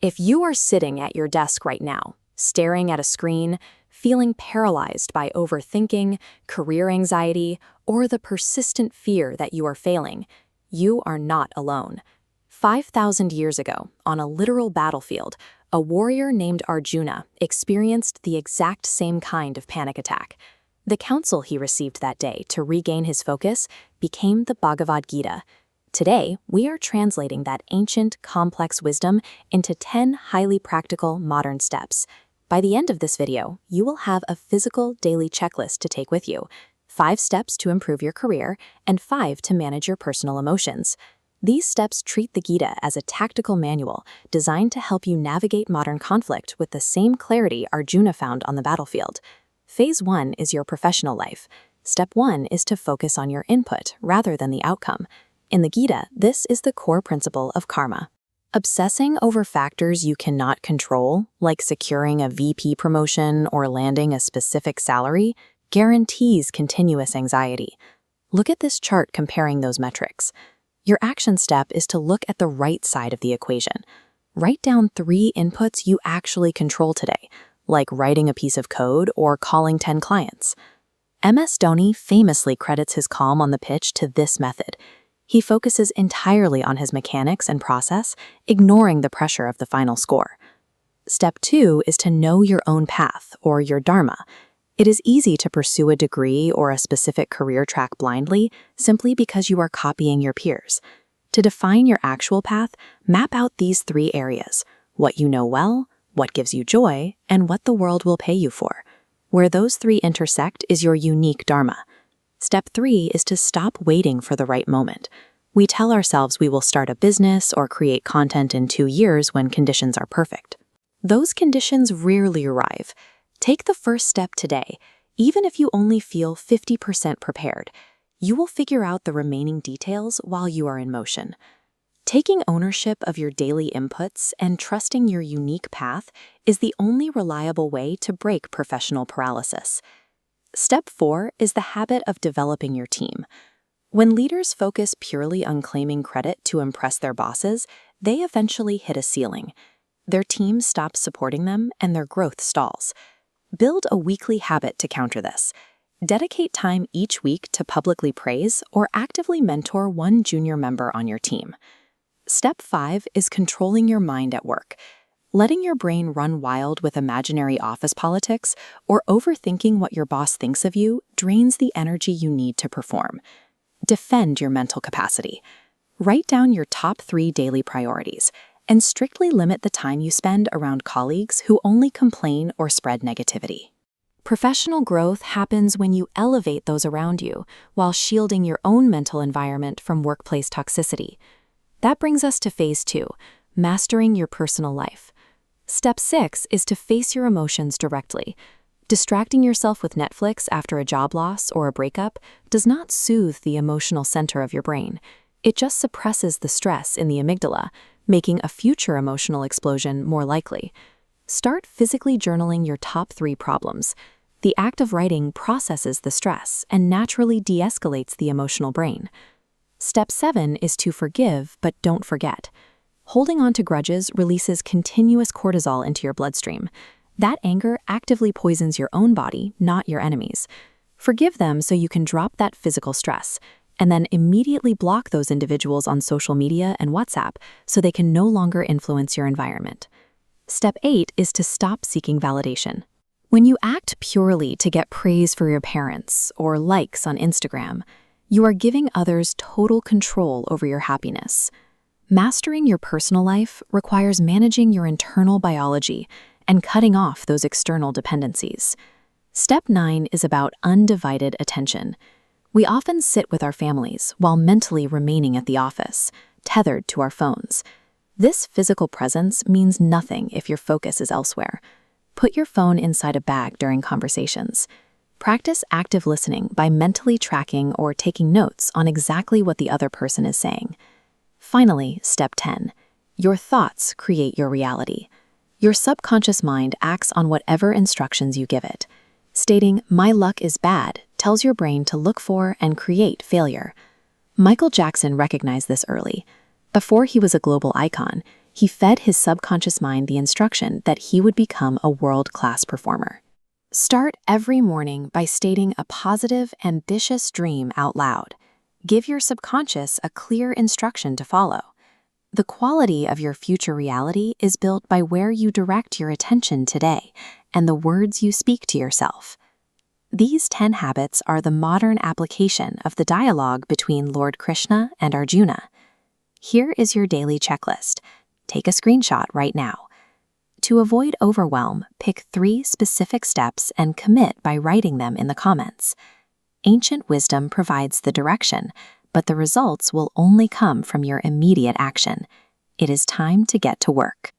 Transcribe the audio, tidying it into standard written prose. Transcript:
If you are sitting at your desk right now, staring at a screen, feeling paralyzed by overthinking, career anxiety, or the persistent fear that you are failing, you are not alone. 5,000 years ago, on a literal battlefield, a warrior named Arjuna experienced the exact same kind of panic attack. The counsel he received that day to regain his focus became the Bhagavad Gita. Today, we are translating that ancient, complex wisdom into 10 highly practical, modern steps. By the end of this video, you will have a physical daily checklist to take with you, 5 steps to improve your career, and 5 to manage your personal emotions. These steps treat the Gita as a tactical manual designed to help you navigate modern conflict with the same clarity Arjuna found on the battlefield. Phase 1 is your professional life. Step 1 is to focus on your input rather than the outcome. In the Gita, this is the core principle of karma. Obsessing over factors you cannot control, like securing a VP promotion or landing a specific salary, guarantees continuous anxiety. Look at this chart comparing those metrics. Your action step is to look at the right side of the equation. Write down 3 inputs you actually control today, like writing a piece of code or calling 10 clients. MS Dhoni famously credits his calm on the pitch to this method. He focuses entirely on his mechanics and process, ignoring the pressure of the final score. Step 2 is to know your own path, or your dharma. It is easy to pursue a degree or a specific career track blindly, simply because you are copying your peers. To define your actual path, map out these 3 areas: what you know well, what gives you joy, and what the world will pay you for. Where those 3 intersect is your unique dharma. Step 3 is to stop waiting for the right moment. We tell ourselves we will start a business or create content in 2 years when conditions are perfect. Those conditions rarely arrive. Take the first step today. Even if you only feel 50% prepared, you will figure out the remaining details while you are in motion. Taking ownership of your daily inputs and trusting your unique path is the only reliable way to break professional paralysis. Step 4 is the habit of developing your team. When leaders focus purely on claiming credit to impress their bosses, they eventually hit a ceiling. Their team stops supporting them and their growth stalls. Build a weekly habit to counter this. Dedicate time each week to publicly praise or actively mentor one junior member on your team. Step 5 is controlling your mind at work. Letting your brain run wild with imaginary office politics or overthinking what your boss thinks of you drains the energy you need to perform. Defend your mental capacity. Write down your top 3 daily priorities and strictly limit the time you spend around colleagues who only complain or spread negativity. Professional growth happens when you elevate those around you while shielding your own mental environment from workplace toxicity. That brings us to phase 2, mastering your personal life. Step 6 is to face your emotions directly. Distracting yourself with Netflix after a job loss or a breakup does not soothe the emotional center of your brain. It just suppresses the stress in the amygdala, making a future emotional explosion more likely. Start physically journaling your top 3 problems. The act of writing processes the stress and naturally de-escalates the emotional brain. Step 7 is to forgive but don't forget. Holding on to grudges releases continuous cortisol into your bloodstream. That anger actively poisons your own body, not your enemies. Forgive them so you can drop that physical stress, and then immediately block those individuals on social media and WhatsApp so they can no longer influence your environment. Step 8 is to stop seeking validation. When you act purely to get praise for your parents or likes on Instagram, you are giving others total control over your happiness. Mastering your personal life requires managing your internal biology and cutting off those external dependencies. Step 9 is about undivided attention. We often sit with our families while mentally remaining at the office, tethered to our phones. This physical presence means nothing if your focus is elsewhere. Put your phone inside a bag during conversations. Practice active listening by mentally tracking or taking notes on exactly what the other person is saying. Finally, step 10. Your thoughts create your reality. Your subconscious mind acts on whatever instructions you give it. Stating, "My luck is bad," tells your brain to look for and create failure. Michael Jackson recognized this early. Before he was a global icon, He fed his subconscious mind the instruction that he would become a world-class performer. Start every morning by stating a positive, ambitious dream out loud. Give your subconscious a clear instruction to follow. The quality of your future reality is built by where you direct your attention today and the words you speak to yourself. These 10 habits are the modern application of the dialogue between Lord Krishna and Arjuna. Here is your daily checklist. Take a screenshot right now. To avoid overwhelm, pick 3 specific steps and commit by writing them in the comments. Ancient wisdom provides the direction, but the results will only come from your immediate action. It is time to get to work.